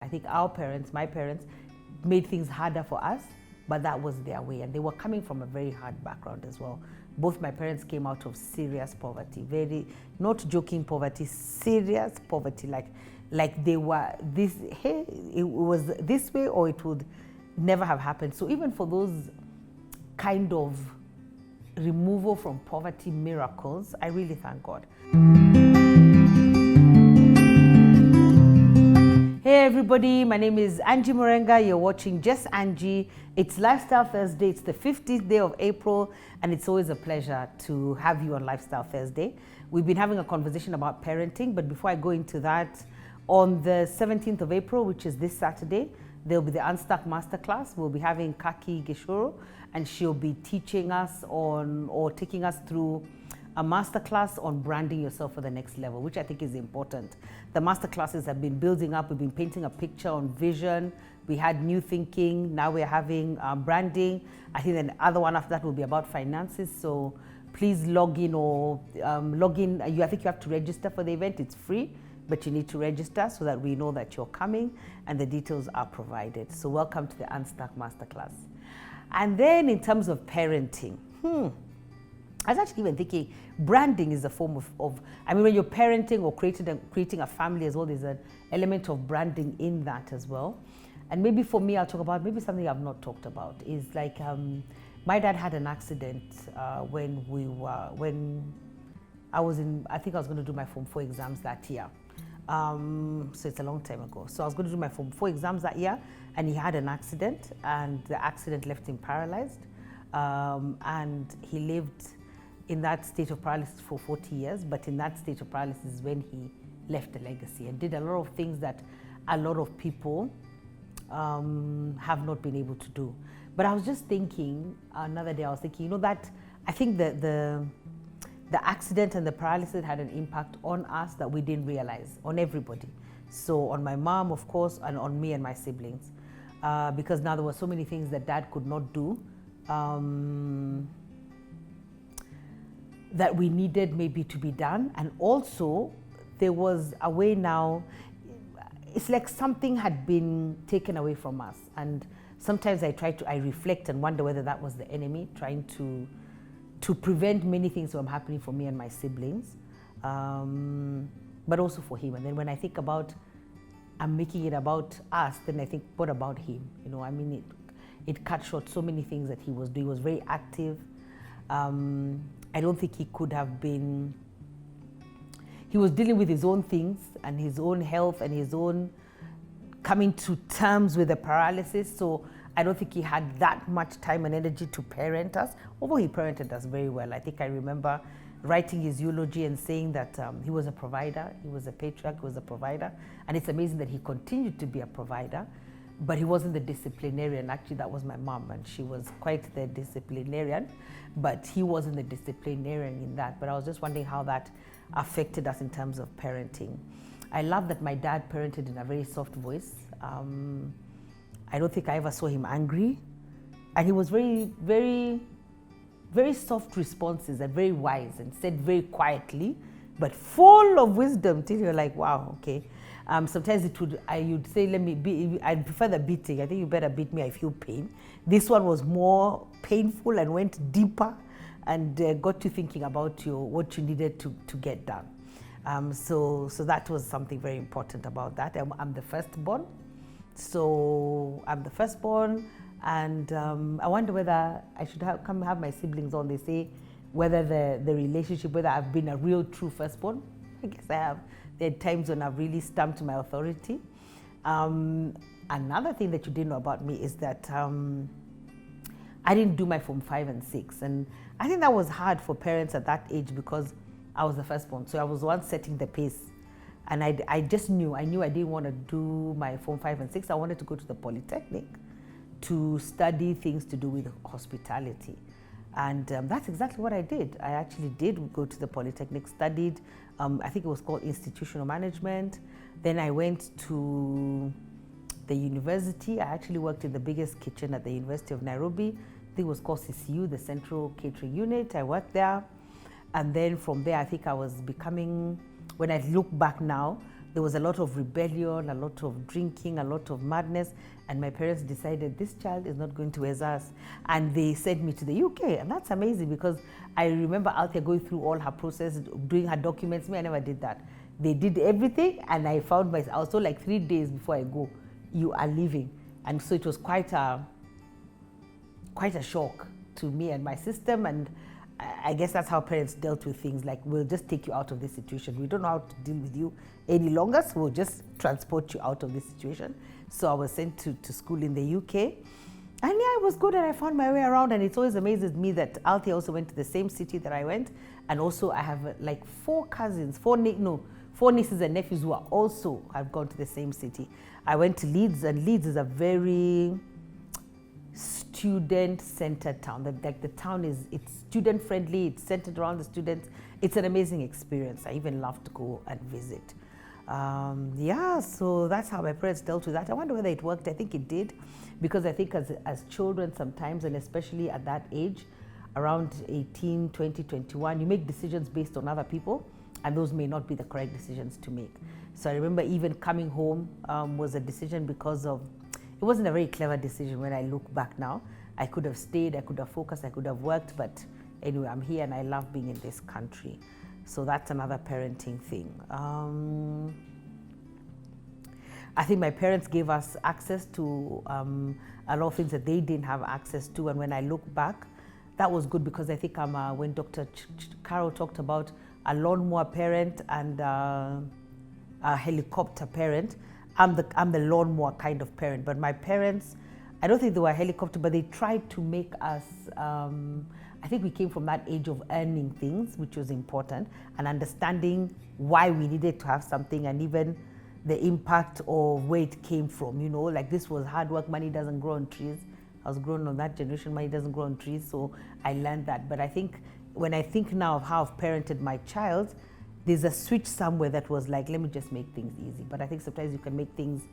I think our parents, my parents, made things harder for us, but that was their way. And they were coming from a very hard background as well. Both my parents came out of serious poverty, very, not joking poverty, serious poverty. Like they were this, hey, it was this way or it would never have happened. So even for those kind of removal from poverty miracles, I really thank God. Hey everybody, my name is Angie Murenga. You're watching Just Angie. It's Lifestyle Thursday. It's the 15th day of April, and it's always a pleasure to have you on Lifestyle Thursday. We've been having a conversation about parenting, but before I go into that, on the 17th of April, which is this Saturday, there'll be the Unstuck Masterclass. We'll be having Kaki Gishoro, and she'll be teaching us on, or taking us through a masterclass on branding yourself for the next level, which I think is important. The masterclasses have been building up. We've been painting a picture on vision. We had new thinking. Now we're having branding. I think the other one after that will be about finances. So please log in or log in. I think you have to register for the event. It's free, but you need to register so that we know that you're coming and the details are provided. So welcome to the Unstuck Masterclass. And then in terms of parenting, I was actually even thinking branding is a form of I mean, when you're parenting or creating a family as well, there's an element of branding in that as well. And maybe for me, I'll talk about maybe something I've not talked about is like my dad had an accident when I was in, I think I was going to do my Form 4 exams that year. So it's a long time ago. So I was going to do my Form 4 exams that year, and he had an accident, and the accident left him paralyzed. And he lived in that state of paralysis for 40 years, but in that state of paralysis is when he left a legacy and did a lot of things that a lot of people have not been able to do. But I was just thinking, another day I was thinking, you know, that I think the accident and the paralysis had an impact on us that we didn't realize, on everybody. So on my mom, of course, and on me and my siblings. Because now there were so many things that Dad could not do that we needed maybe to be done. And also there was a way now, it's like something had been taken away from us. And sometimes I reflect and wonder whether that was the enemy trying to prevent many things from happening for me and my siblings, but also for him. And then when I think about, I'm making it about us, then I think, what about him? You know, I mean, it cut short so many things that he was doing. He was very active. I don't think he could have been, he was dealing with his own things and his own health and his own coming to terms with the paralysis. So I don't think he had that much time and energy to parent us, although he parented us very well. I think I remember writing his eulogy and saying that he was a provider, he was a patriarch, he was a provider. And it's amazing that he continued to be a provider, but he wasn't the disciplinarian. Actually, that was my mom, and she was quite the disciplinarian, but he wasn't the disciplinarian in that. But I was just wondering how that affected us in terms of parenting. I love that my dad parented in a very soft voice. I don't think I ever saw him angry. And he was very, very, very soft responses and very wise and said very quietly, but full of wisdom till you're like, wow, okay. Sometimes you'd say, I'd prefer the beating. I think you better beat me, I feel pain. This one was more painful and went deeper and got you thinking about what you needed to get done. So that was something very important about that. I'm the firstborn. So I'm the firstborn, and I wonder whether I should come have my siblings on. They say whether the relationship, whether I've been a real true firstborn. I guess I have. There are times when I've really stamped my authority. Another thing that you didn't know about me is that I didn't do my Form 5 and 6. And I think that was hard for parents at that age because I was the firstborn. So I was the one setting the pace. And I just knew I didn't want to do my Form 5 and 6. I wanted to go to the Polytechnic to study things to do with hospitality. And that's exactly what I did. I actually did go to the Polytechnic, studied, I think it was called Institutional Management. Then I went to the university. I actually worked in the biggest kitchen at the University of Nairobi. I think it was called CCU, the Central Catering Unit. I worked there. And then from there, I think I was becoming, when I look back now, there was a lot of rebellion, a lot of drinking, a lot of madness, and my parents decided this child is not going to raise us, and they sent me to the UK. And that's amazing, because I remember Althea going through all her process, doing her documents. Me, I never did that. They did everything, and I found myself, I was told like 3 days before I go, you are leaving. And so it was quite a shock to me and my system. And I guess that's how parents dealt with things. Like, we'll just take you out of this situation. We don't know how to deal with you any longer, so we'll just transport you out of this situation. So I was sent to school in the UK. And yeah, it was good, and I found my way around. And it always amazes me that Althea also went to the same city that I went. And also I have like 4 nieces and nephews who are also have gone to the same city. I went to Leeds, and Leeds is a very student-centered town. Like, the town it's student-friendly. It's centered around the students. It's an amazing experience. I even love to go and visit. Yeah, so that's how my parents dealt with that. I wonder whether it worked. I think it did, because I think as children sometimes, and especially at that age, around 18, 20, 21, you make decisions based on other people, and those may not be the correct decisions to make. So I remember even coming home was a decision because of, it wasn't a very clever decision when I look back now. I could have stayed, I could have focused, I could have worked, but anyway, I'm here and I love being in this country. So that's another parenting thing. I think my parents gave us access to a lot of things that they didn't have access to. And when I look back, that was good, because I think when Dr. Carol talked about a lawnmower parent and a helicopter parent, I'm the lawnmower kind of parent. But my parents, I don't think they were a helicopter, but they tried to make us, I think we came from that age of earning things, which was important, and understanding why we needed to have something, and even the impact of where it came from. You know, like, this was hard work. Money doesn't grow on trees. I was grown on that generation. Money doesn't grow on trees. So I learned that. But I think when I think now of how I've parented my child, there's a switch somewhere that was like, let me just make things easy. But I think sometimes you can make things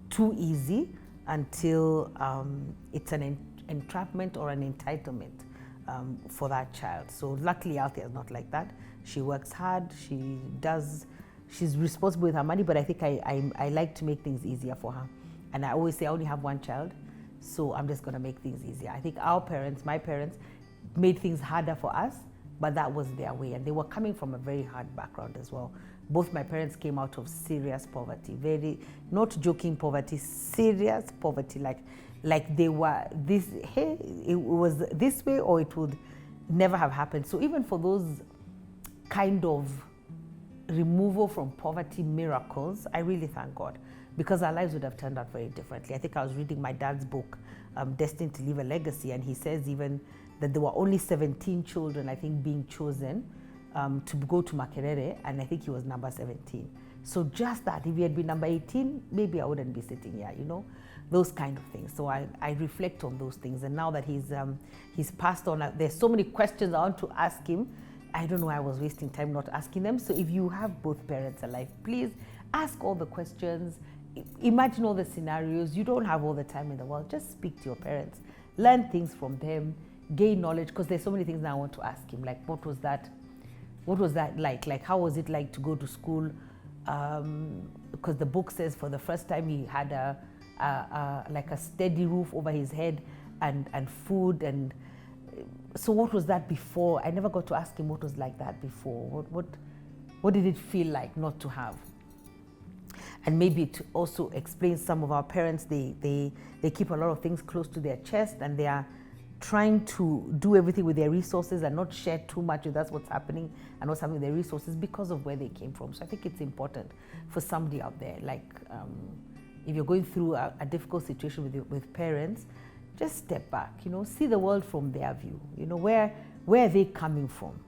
too easy until it's an entrapment or an entitlement for that child. So luckily, Althea is not like that. She works hard. She's responsible with her money, but I think I like to make things easier for her. And I always say I only have one child, so I'm just going to make things easier. I think my parents, made things harder for us, but that was their way. And they were coming from a very hard background as well. Both my parents came out of serious poverty, very, not joking poverty, serious poverty. Like they were this, hey, it was this way or it would never have happened. So even for those kind of removal from poverty miracles, I really thank God, because our lives would have turned out very differently. I think I was reading my dad's book, Destined to Leave a Legacy, and he says even that there were only 17 children, I think, being chosen to go to Makerere, and I think he was number 17. So just that, if he had been number 18, maybe I wouldn't be sitting here, you know, those kind of things. So I reflect on those things, and now that he's passed on, there's so many questions I want to ask him. I don't know why I was wasting time not asking them. So if you have both parents alive, please ask all the questions. Imagine all the scenarios. You don't have all the time in the world. Just speak to your parents. Learn things from them. Gain knowledge, because there's so many things now I want to ask him. Like, what was that like? Like, how was it like to go to school? Because the book says for the first time he had like a steady roof over his head and food. And so what was that before? I never got to ask him what was like that before. What did it feel like not to have? And maybe to also explain, some of our parents, they keep a lot of things close to their chest, and they are trying to do everything with their resources and not share too much with us what's happening and what's happening with their resources, because of where they came from. So I think it's important for somebody out there, like if you're going through a difficult situation with parents, just step back, you know, see the world from their view. You know, where are they coming from?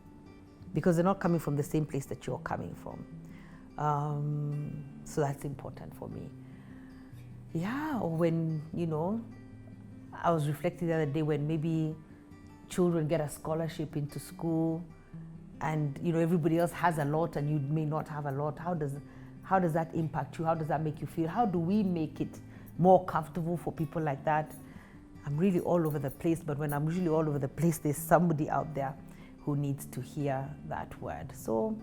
Because they're not coming from the same place that you're coming from. So that's important for me. Yeah, or when, you know, I was reflecting the other day when maybe children get a scholarship into school, and you know everybody else has a lot and you may not have a lot. How does that impact you? How does that make you feel? How do we make it more comfortable for people like that? I'm really all over the place, but when I'm really all over the place, there's somebody out there who needs to hear that word. So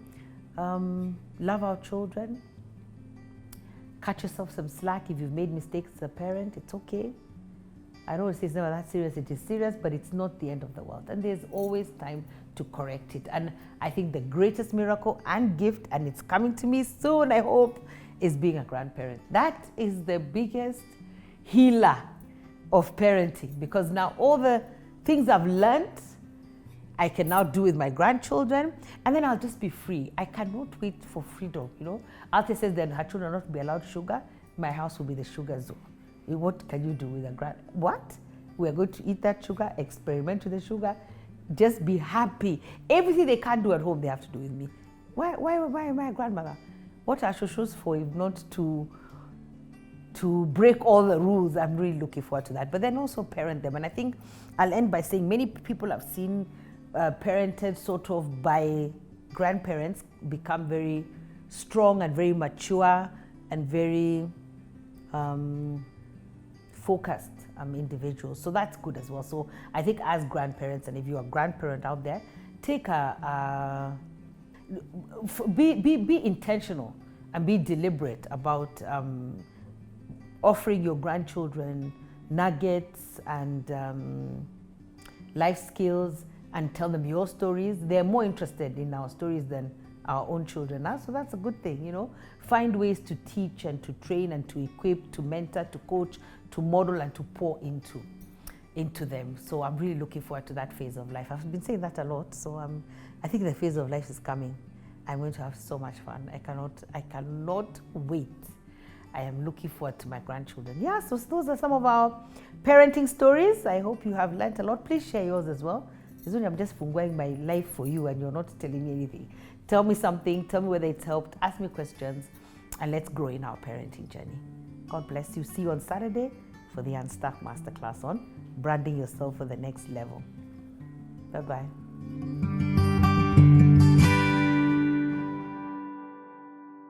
love our children, cut yourself some slack if you've made mistakes as a parent. It's okay. I know it's never that serious. It is serious, but it's not the end of the world. And there's always time to correct it. And I think the greatest miracle and gift, and it's coming to me soon, I hope, is being a grandparent. That is the biggest healer of parenting, because now all the things I've learned, I can now do with my grandchildren, and then I'll just be free. I cannot wait for freedom, you know. Alta says that her children will not be allowed sugar. My house will be the sugar zone. What can you do with a what? We're going to eat that sugar, experiment with the sugar, just be happy. Everything they can't do at home, they have to do with me. Why am I a grandmother? What are shosho's for if not to break all the rules? I'm really looking forward to that. But then also parent them. And I think I'll end by saying many people have seen parented sort of by grandparents become very strong and very mature and very focused individuals. So that's good as well. So I think as grandparents, and if you're a grandparent out there, take be intentional and be deliberate about offering your grandchildren nuggets and life skills, and tell them your stories. They're more interested in our stories than our own children are, so that's a good thing, you know. Find ways to teach and to train and to equip, to mentor, to coach, to model, and to pour into them. So I'm really looking forward to that phase of life. I've been saying that a lot, so I think the phase of life is coming. I'm going to have so much fun. I cannot wait. I am looking forward to my grandchildren. Yeah, so those are some of our parenting stories. I hope you have learned a lot. Please share yours as well. I'm just funguing my life for you and you're not telling me anything. Tell me something, tell me whether it's helped, ask me questions, and let's grow in our parenting journey. God bless you. See you on Saturday for the Unstuck Masterclass on branding yourself for the next level. Bye-bye.